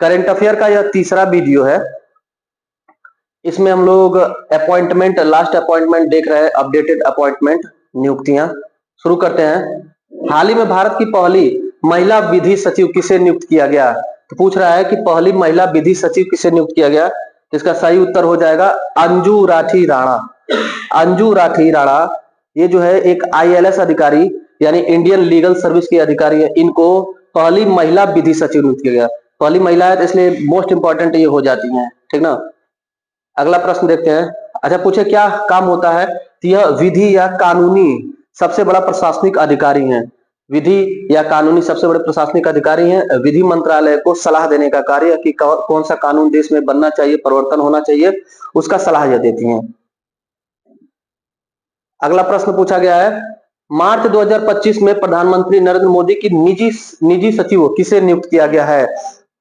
Current affair का यह तीसरा वीडियो है। इसमें हम लोग अपॉइंटमेंट, लास्ट अपॉइंटमेंट देख रहे हैं, अपडेटेड अपॉइंटमेंट, नियुक्तियां। शुरू करते हैं। हाल ही में भारत की पहली महिला विधि सचिव किसे नियुक्त किया गया? तो पूछ रहा है कि पहली महिला विधि सचिव किसे नियुक्त किया गया। इसका सही उत्तर हो जाएगा अंजू राठी राणा। अंजू राठी राणा ये जो है एक ILS अधिकारी यानी इंडियन लीगल सर्विस के अधिकारी है। इनको पहली महिला विधि सचिव नियुक्त किया गया। पहली महिला है तो इसलिए मोस्ट इंपॉर्टेंट ये हो जाती हैं, ठीक ना। अगला प्रश्न देखते हैं। अच्छा, पूछे क्या काम होता है? तो यह विधि या कानूनी सबसे बड़ा प्रशासनिक अधिकारी है। विधि या कानूनी सबसे बड़े प्रशासनिक अधिकारी हैं। विधि मंत्रालय को सलाह देने का कार्य कि कौन सा कानून देश में बनना चाहिए, परिवर्तन होना चाहिए, उसका सलाह यह देती हैं। अगला प्रश्न पूछा गया है, मार्च 2025 में प्रधानमंत्री नरेंद्र मोदी की निजी सचिव किसे नियुक्त किया गया है?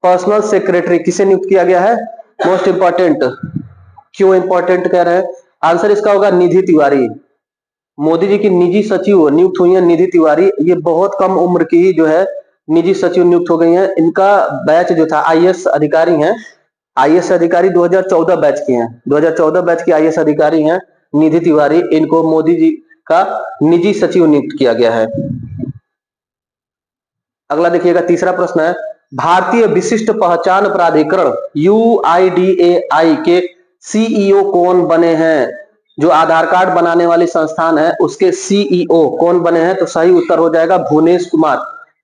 पर्सनल सेक्रेटरी किसे नियुक्त किया गया है? Most important. क्यों इंपॉर्टेंट कह रहे हैं? आंसर इसका होगा निधि तिवारी। मोदी जी की निजी सचिव नियुक्त हुई है निधि तिवारी। ये बहुत कम उम्र की जो है निजी सचिव नियुक्त हो गई हैं। इनका बैच जो था IAS अधिकारी हैं। IAS अधिकारी 2014 बैच के हैं। 2014 बैच के IAS अधिकारी हैं निधि तिवारी। इनको मोदी जी का निजी सचिव नियुक्त किया गया है। अगला देखिएगा, तीसरा प्रश्न है, भारतीय विशिष्ट पहचान प्राधिकरण UIDAI के CEO कौन बने हैं? जो आधार कार्ड बनाने वाली संस्थान है उसके CEO कौन बने हैं? तो सही उत्तर हो जाएगा भुवनेश कुमार।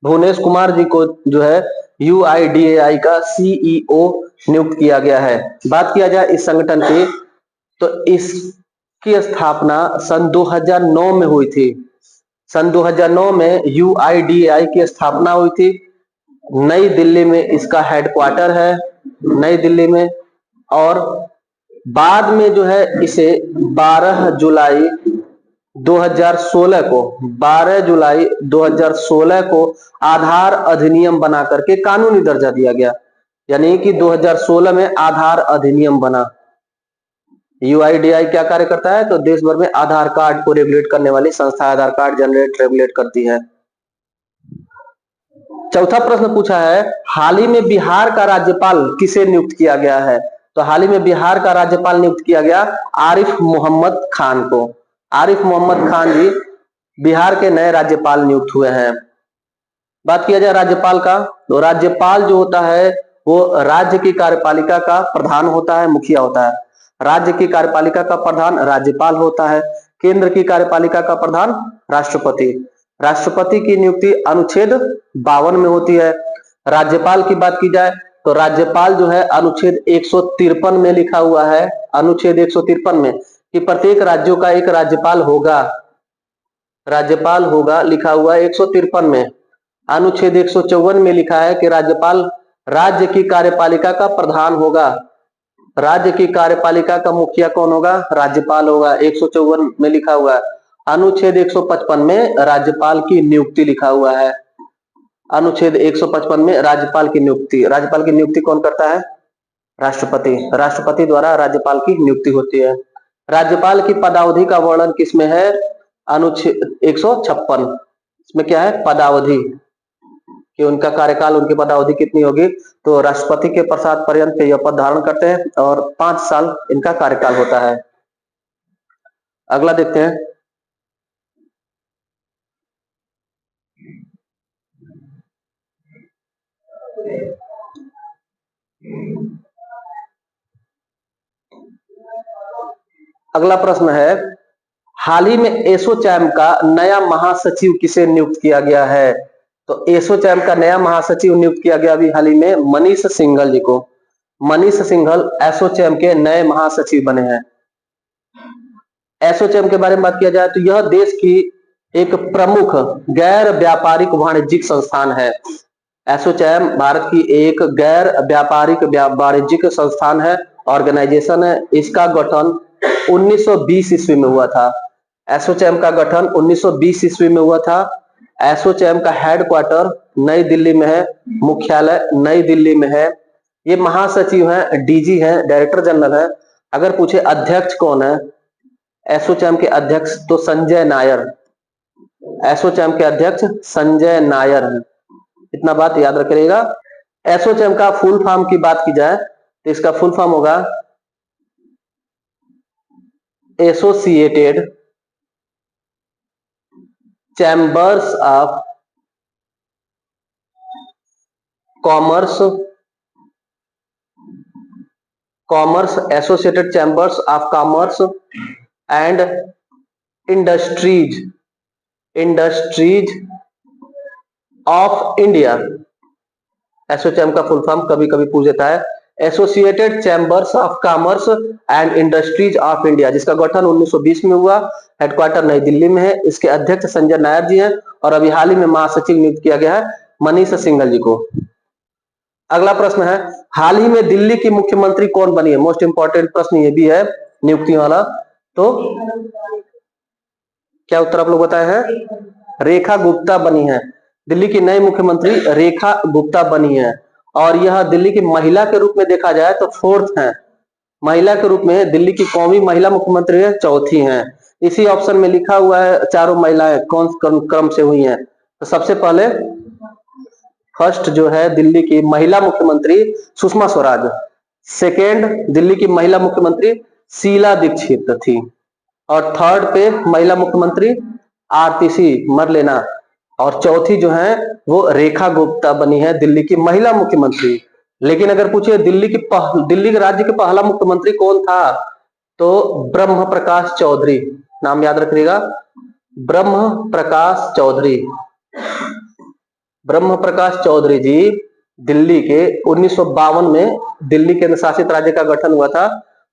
भुवनेश कुमार जी को जो है UIDAI का CEO नियुक्त किया गया है। बात किया जाए इस संगठन की, तो इसकी स्थापना सन 2009 में हुई थी। सन 2009 में UIDAI की स्थापना हुई थी। नई दिल्ली में इसका हेडक्वार्टर है, नई दिल्ली में। और बाद में जो है इसे 12 जुलाई 2016 को आधार अधिनियम बना करके कानूनी दर्जा दिया गया। यानी कि 2016 में आधार अधिनियम बना। UIDAI क्या कार्य करता है? तो देश भर में आधार कार्ड को रेगुलेट करने वाली संस्था, आधार कार्ड जनरेट रेगुलेट करती है। चौथा प्रश्न पूछा है, हाल ही में बिहार का राज्यपाल किसे नियुक्त किया गया है? तो हाल ही में बिहार का राज्यपाल नियुक्त किया गया आरिफ मोहम्मद खान को। आरिफ मोहम्मद खान जी बिहार के नए राज्यपाल नियुक्त हुए हैं। बात किया जाए राज्यपाल का, तो राज्यपाल जो होता है वो राज्य की कार्यपालिका का प्रधान होता है, मुखिया होता है। राज्य की कार्यपालिका का प्रधान राज्यपाल होता है। केंद्र की कार्यपालिका का प्रधान राष्ट्रपति। राष्ट्रपति की नियुक्ति अनुच्छेद 52 में होती है। राज्यपाल की बात की जाए तो राज्यपाल जो है अनुच्छेद 153 में लिखा हुआ है, अनुच्छेद 153 में, कि प्रत्येक राज्यों का एक राज्यपाल होगा। राज्यपाल होगा लिखा हुआ है 153 में। अनुच्छेद 154 में लिखा है कि राज्यपाल राज्य की कार्यपालिका का प्रधान होगा। राज्य की कार्यपालिका का मुखिया कौन होगा? राज्यपाल होगा। 154 में लिखा हुआ है। अनुच्छेद 155 में राज्यपाल की नियुक्ति लिखा हुआ है। अनुच्छेद 155 में राज्यपाल की नियुक्ति, राज्यपाल की नियुक्ति कौन करता है? राष्ट्रपति। राष्ट्रपति द्वारा राज्यपाल की नियुक्ति होती है। राज्यपाल की पदावधि का वर्णन किसमें है? अनुच्छेद 156। इसमें क्या है? पदावधि, कि उनका कार्यकाल, उनकी पदावधि कितनी होगी। तो राष्ट्रपति के प्रसाद पर्यंत यह पद धारण करते हैं और 5 साल इनका कार्यकाल होता है। अगला देखते हैं। अगला प्रश्न है, हाल ही में एसोचैम का नया महासचिव किसे नियुक्त किया गया है? तो एसोचैम का नया महासचिव नियुक्त किया गया अभी हाल ही में मनीष सिंघल जी को। मनीष सिंघल एसोचैम के नए महासचिव बने हैं। एसोचैम के बारे में बात किया जाए तो यह देश की एक प्रमुख गैर व्यापारिक वाणिज्यिक संस्थान है। एसोचैम भारत की एक गैर व्यापारिक वाणिज्यिक संस्थान है, ऑर्गेनाइजेशन है। इसका गठन 1920 ईस्वी में हुआ था। एसोचैम का गठन 1920 ईस्वी में हुआ था। एसोचैम का हेडक्वार्टर नई दिल्ली में है, मुख्यालय नई दिल्ली में है। ये महासचिव हैं, DG हैं, डायरेक्टर जनरल है। अगर पूछे अध्यक्ष कौन है एसोचैम के अध्यक्ष, तो संजय नायर। एसोचैम के अध्यक्ष संजय नायर है। इतना बात याद रखिएगा। एसोचैम का फुल फॉर्म की बात की जाए तो इसका फुल फॉर्म होगा associated chambers of commerce, associated chambers of commerce and industries of India. ASSOCHAM का फुल फॉर्म कभी कभी पूछ देता है, associated chambers of commerce and industries of India, जिसका गठन 1920 में हुआ, हेडक्वार्टर नई दिल्ली में है। इसके अध्यक्ष संजय नायर जी हैं और अभी हाल ही में महासचिव नियुक्त किया गया है मनीष सिंघल जी को। अगला प्रश्न है, हाल ही में दिल्ली की मुख्यमंत्री कौन बनी है? मोस्ट इंपॉर्टेंट प्रश्न ये भी है नियुक्ति वाला। तो क्या उत्तर आप लोग बताए हैं? रेखा गुप्ता बनी है। दिल्ली की नई मुख्यमंत्री रेखा गुप्ता बनी है और यह दिल्ली की महिला के रूप में देखा जाए तो फोर्थ है। महिला के रूप में दिल्ली की कौमी महिला मुख्यमंत्री है, चौथी हैं। इसी ऑप्शन में लिखा हुआ है चारों महिलाएं कौन क्रम से हुई हैं। तो सबसे पहले फर्स्ट जो है दिल्ली की महिला मुख्यमंत्री सुषमा स्वराज, सेकेंड दिल्ली की महिला मुख्यमंत्री शीला दीक्षित थी और थर्ड पे महिला मुख्यमंत्री आरतीसी मरलेना और चौथी जो है वो रेखा गुप्ता बनी है दिल्ली की महिला मुख्यमंत्री। लेकिन अगर पूछे दिल्ली के राज्य के पहला मुख्यमंत्री कौन था तो ब्रह्म प्रकाश चौधरी, नाम याद रखिएगा, ब्रह्म प्रकाश चौधरी। ब्रह्म प्रकाश चौधरी जी दिल्ली के 1952 में दिल्ली केंद्र शासित राज्य का गठन हुआ था।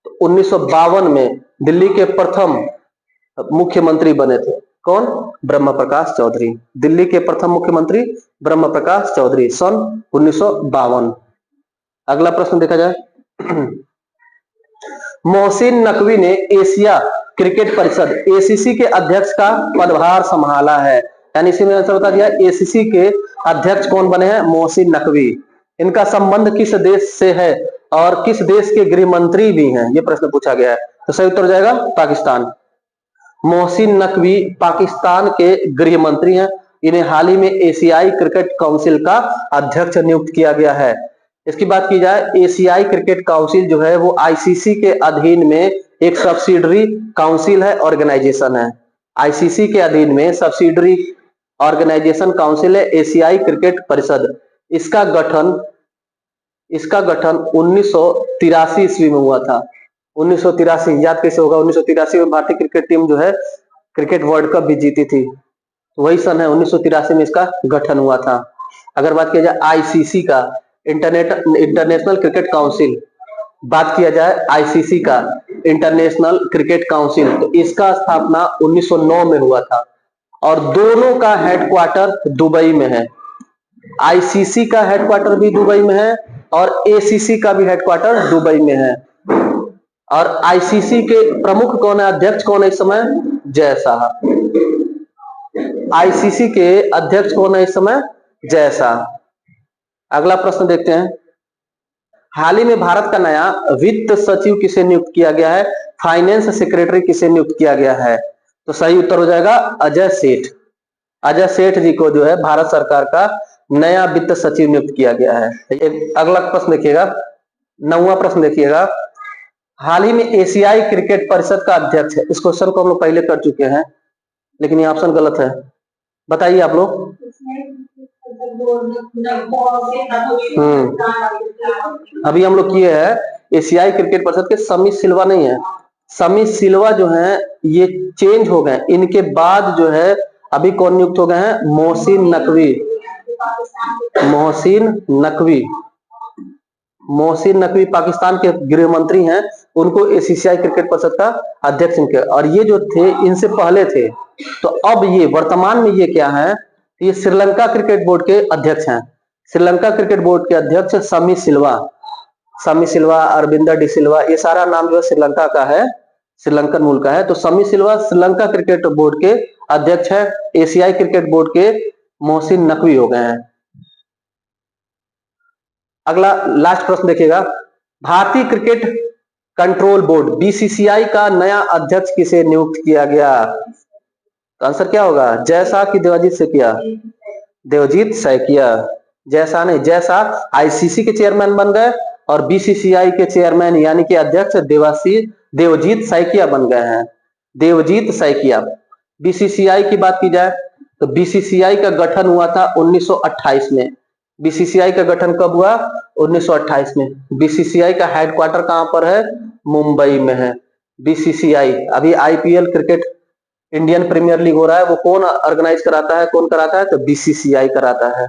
तो 1952 में दिल्ली के प्रथम मुख्यमंत्री बने थे। कौन? ब्रह्म प्रकाश चौधरी। दिल्ली के प्रथम मुख्यमंत्री ब्रह्म प्रकाश चौधरी सन 1952। अगला प्रश्न देखा जाए, मोहसिन नकवी ने एशिया क्रिकेट परिषद एसीसी के अध्यक्ष का पदभार संभाला है। यानी इसी में आंसर बता दिया, एसीसी के अध्यक्ष कौन बने हैं? मोहसिन नकवी। इनका संबंध किस देश से है और किस देश के गृह मंत्री भी हैं? ये प्रश्न पूछा गया है। तो सही उत्तर जाएगा पाकिस्तान। मोहसिन नकवी पाकिस्तान के गृह मंत्री हैं। इन्हें हाल ही में एशियाई क्रिकेट काउंसिल का अध्यक्ष नियुक्त किया गया है। इसकी बात की जाए, एशियाई क्रिकेट काउंसिल जो है वो आईसीसी के अधीन में एक सब्सिडरी काउंसिल है, ऑर्गेनाइजेशन है। आईसीसी के अधीन में सब्सिडरी ऑर्गेनाइजेशन काउंसिल है एशियाई क्रिकेट परिषद। इसका गठन 1983 ईस्वी में हुआ था। 1983 याद कैसे होगा? 1983 में भारतीय क्रिकेट टीम जो है क्रिकेट वर्ल्ड कप भी जीती थी। वही सन है 1983 में इसका गठन हुआ था। अगर बात किया जाए आईसीसी का, इंटरनेशनल क्रिकेट काउंसिल, बात किया जाए आईसीसी का इंटरनेशनल क्रिकेट काउंसिल, तो इसका स्थापना 1909 में हुआ था और दोनों का हेडक्वार्टर दुबई में है। आईसीसी का हेडक्वार्टर भी दुबई में है और एसीसी का भी हेडक्वार्टर दुबई में है। और आईसीसी के प्रमुख कौन है, अध्यक्ष कौन है इस समय? जय शाह। आईसीसी के अध्यक्ष कौन है इस समय? जय शाह। अगला प्रश्न देखते हैं, हाल ही में भारत का नया वित्त सचिव किसे नियुक्त किया गया है? फाइनेंस सेक्रेटरी किसे नियुक्त किया गया है? तो सही उत्तर हो जाएगा अजय सेठ। अजय सेठ जी को जो है भारत सरकार का नया वित्त सचिव नियुक्त किया गया है। अगला प्रश्न देखिएगा, 9वां प्रश्न देखिएगा, हाल ही में एशियाई क्रिकेट परिषद का अध्यक्ष है। इस क्वेश्चन को हम लोग पहले कर चुके हैं लेकिन ये ऑप्शन गलत है, बताइए आप लोग। अभी हम लोग किए हैं एशियाई क्रिकेट परिषद के समी सिल्वा नहीं है, समी सिल्वा जो है ये चेंज हो गए। इनके बाद जो है अभी कौन नियुक्त हो गए हैं? मोहसिन नकवी। मोहसिन नकवी पाकिस्तान के गृह मंत्री हैं, उनको एशियाई क्रिकेट परिषद का अध्यक्ष इनके, और ये जो थे इनसे पहले थे। तो अब ये वर्तमान में ये क्या है? ये श्रीलंका क्रिकेट बोर्ड के अध्यक्ष हैं। श्रीलंका क्रिकेट बोर्ड के अध्यक्ष समी सिल्वा, अरविंदर डी सिल्वा, ये सारा नाम जो है श्रीलंका का है, श्रीलंकन मूल का है। तो समी सिल्वा श्रीलंका क्रिकेट बोर्ड के अध्यक्ष है। एशियाई क्रिकेट बोर्ड के मोहसिन नकवी हो गए हैं। अगला लास्ट प्रश्न देखिएगा, भारतीय क्रिकेट कंट्रोल बोर्ड बीसीसीआई का नया अध्यक्ष किसे नियुक्त किया गया? तो आंसर क्या होगा? जय शाह की देवजीत सैकिया? देवजीत सैकिया। जैसा नहीं, जैसा आईसीसी के चेयरमैन बन गए और बीसीसीआई के चेयरमैन यानी कि अध्यक्ष देवजीत सैकिया बन गए हैं। देवजीत सैकिया। बीसीसीआई की बात की जाए तो बीसीसीआई का गठन हुआ था 1928 में। बीसीसीआई का गठन कब हुआ? 1928 में। बीसीसीआई का हेडक्वार्टर कहां पर है? मुंबई में है। बीसीसीआई अभी IPL cricket Indian premier league हो रहा है, वो कौन ऑर्गेनाइज कराता है, कौन कराता है? तो बीसीसीआई कराता है।